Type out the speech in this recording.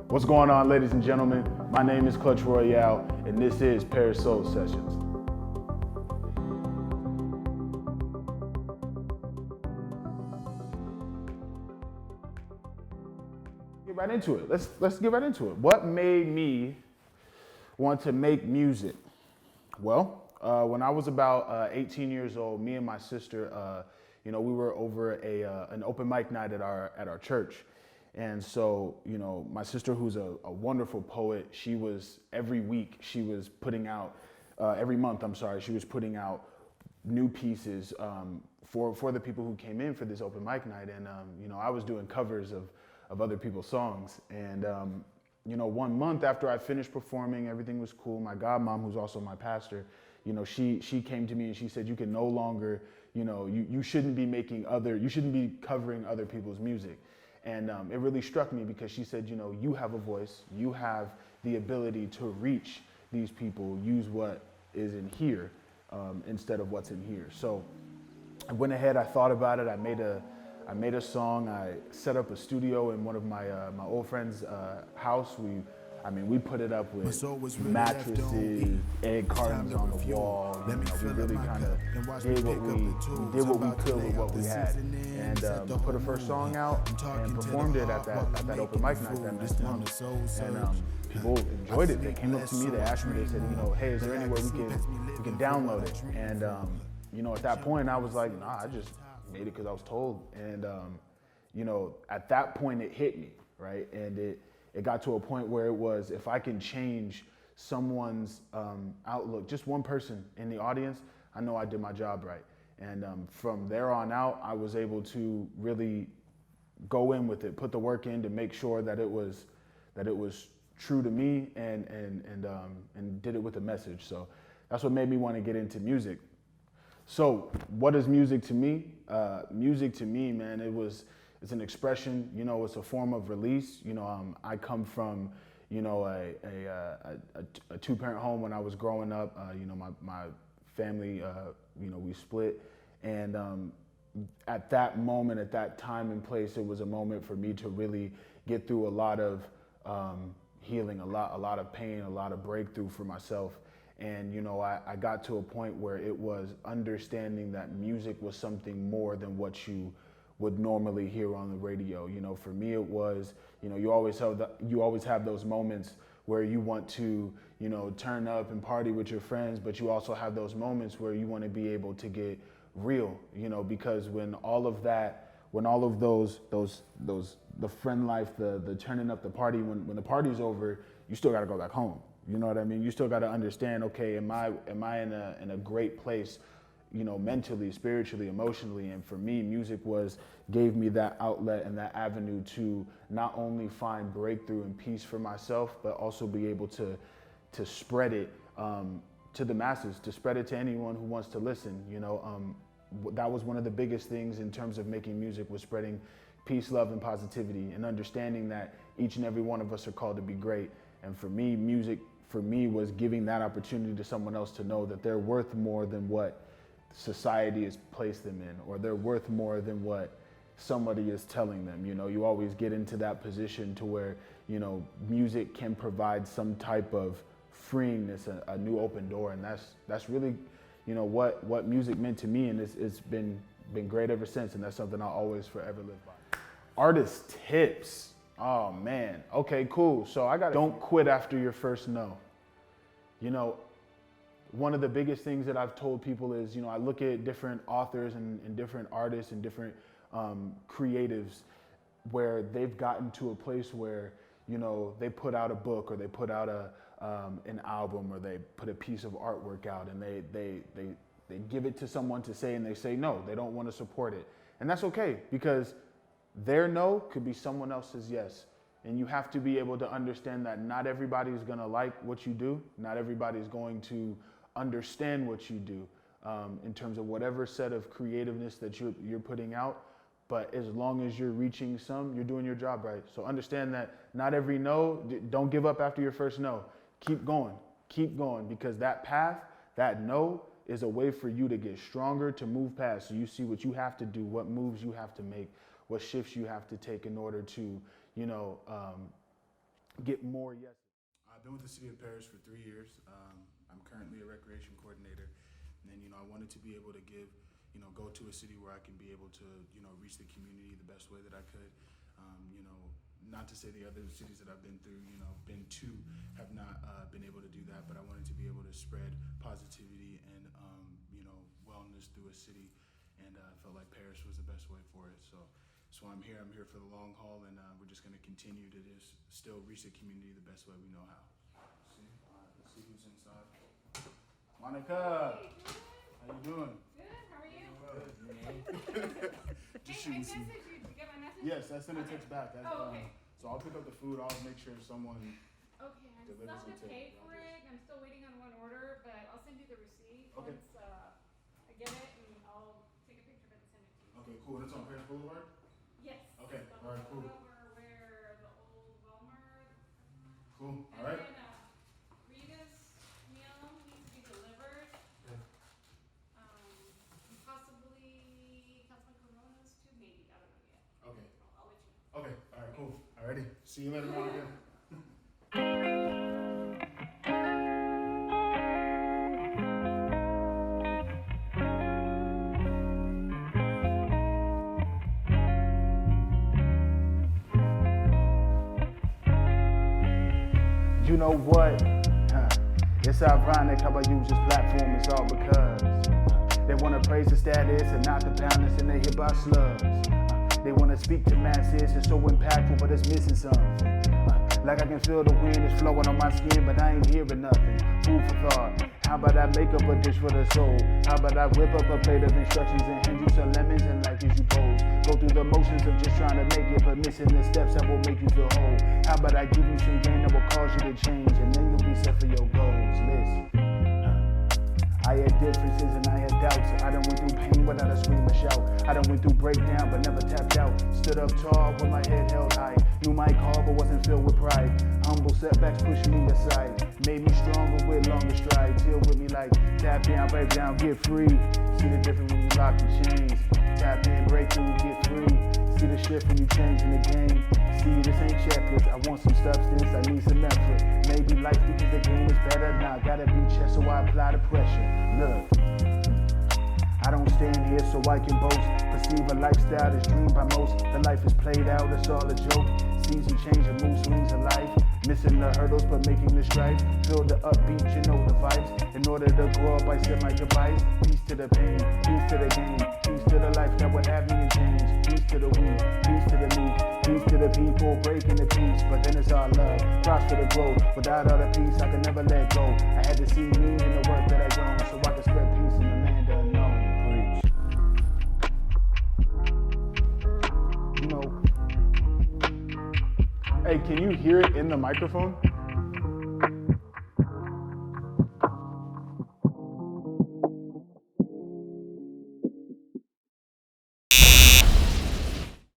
What's going on, ladies and gentlemen? My name is Clutch Royale, and this is Perris Soul Sessions. Get right into it. Let's get right into it. What made me want to make music? Well, when I was about 18 years old, me and my sister, we were over an open mic night at our church. And so, my sister, who's a wonderful poet, she was, every week, she was putting out, every month, she was putting out new pieces for the people who came in for this open mic night. And, I was doing covers of other people's songs. And, 1 month after I finished performing, everything was cool. My godmom, who's also my pastor, she came to me and she said, you can no longer, you shouldn't be covering other people's music. And it really struck me because she said, you have a voice, you have the ability to reach these people, use what is in here instead of what's in here. So I went ahead, I thought about it, I made a song, I set up a studio in one of my old friend's house. We put it up with mattresses, egg cartons on the wall. We really kind of did what we could with what we had, and put a first song out and performed it at that open mic night that next month. And people enjoyed it. They came up to me, they asked me, they said, hey, is there anywhere we can download it? And at that point I was like, nah, I just made it because I was told. And at that point it hit me, right? And it got to a point where it was, if I can change someone's outlook, just one person in the audience, I know I did my job right. And from there on out, I was able to really go in with it, put the work in to make sure that it was true to me, and did it with a message. So that's what made me want to get into music. So what is music to me? Music to me, man, it's an expression, it's a form of release. I come from, a two-parent home when I was growing up. My family, we split. And at that moment, at that time and place, it was a moment for me to really get through a lot of healing, a lot of pain, a lot of breakthrough for myself. And, I got to a point where it was understanding that music was something more than what you would normally hear on the radio. For me it was, you always have those moments where you want to, turn up and party with your friends, but you also have those moments where you want to be able to get real, because when all of those, the friend life, the turning up the party, when the party's over, you still got to go back home. You know what I mean? You still got to understand, okay, am I in a great place, mentally, spiritually, emotionally? And for me, music gave me that outlet and that avenue to not only find breakthrough and peace for myself, but also be able to spread it to the masses, to spread it to anyone who wants to listen. That was one of the biggest things in terms of making music, was spreading peace, love, and positivity, and understanding that each and every one of us are called to be great. And for me, music was giving that opportunity to someone else to know that they're worth more than what society has placed them in, or they're worth more than what somebody is telling them. You always get into that position to where, music can provide some type of freeingness, a new open door. And that's really, what music meant to me. And it's been great ever since. And that's something I'll always forever live by. Artist tips. Oh man, okay, cool. So don't quit after your first no. One of the biggest things that I've told people is, I look at different authors and different artists and different creatives where they've gotten to a place where, they put out a book, or they put out an album, or they put a piece of artwork out, and they give it to someone to say, and they say no, they don't want to support it. And that's okay, because their no could be someone else's yes. And you have to be able to understand that not everybody is going to like what you do. Not everybody is going to understand what you do in terms of whatever set of creativeness that you're putting out. But as long as you're reaching some, you're doing your job right. So understand that not every no, don't give up after your first no. Keep going, because that path, that no, is a way for you to get stronger, to move past. So you see what you have to do, what moves you have to make, what shifts you have to take in order to, get more yes. I've been with the city of Perris for 3 years. I'm currently a recreation coordinator, and I wanted to be able to give, go to a city where I can be able to, reach the community the best way that I could. Not to say the other cities that I've been through, been to, have not been able to do that, but I wanted to be able to spread positivity and, wellness through a city, and I felt like Perris was the best way for it. So I'm here. I'm here for the long haul, and we're just going to continue to just still reach the community the best way we know how. See, all right, let's see who's inside. Monica, Hey, how you doing? good. How are you? Just Hey, I shooting some. messaged you. Did you get my message? Yes, I sent a text back. Okay. So I'll pick up the food. I'll make sure someone. Okay, I still Delivers have to it to pay for it. I'm still waiting on one order, but I'll send you the receipt Okay. once I get it, and I'll take a picture of it and send it to you. Okay, cool. That's on Perris Boulevard. Yes. Okay, The all right, cool. Over where the old Walmart. Cool. All And right. then Rita's meal needs to be delivered. Okay. Possibly Councilman Corona's too, maybe. I don't know yet. Okay. I'll let you know. Okay. All right. Cool. Alrighty. See you later, Monica. You know what? It's ironic how I use this platform. It's all because they want to praise the status and not the balance, and they hit by slugs. They want to speak to masses. It's so impactful, but it's missing something. Like I can feel the wind is flowing on my skin, but I ain't hearing nothing. Food for thought. How about I make up a dish for the soul? How about I whip up a plate of instructions and hand you some lemons and like as you pose? Go through the motions of just trying to make it, but missing the steps that will make you feel whole. How about I give you some game that will cause you to change, and then you'll be set for your goals. Listen. I had differences and I had doubts. I done went through pain without a scream or shout. I done went through breakdown but never tapped out. Stood up tall with my head held high. Knew my call but wasn't filled with pride. Humble setbacks pushed me aside. Made me stronger with longer strides. Deal with me like tap down, break down, get free. See the difference when you lock the chains. Tap in, break through, get free. See the shift when you change in the game. See, this ain't checklist. I want some substance, I need some effort. Maybe life because the game is better. Nah, gotta be chess, so I apply the pressure. Look, I don't stand here so I can boast. Perceive a lifestyle that's dreamed by most. The life is played out, it's all a joke. Season change and mood swings of life. Missing the hurdles but making the strides. Feel the upbeat, you know the vibes. In order to grow up, I set my goodbyes. Peace to the pain, peace to the game. Peace to the life that would have me in chains. Peace to the weak, peace to the meek. Peace to the people, breaking the peace. But then it's all love, prosper the growth. Without all the peace, I could never let go. I had to see me in the work that I done, so I could spread peace in the land unknown. Preach. Hey, can you hear it in the microphone?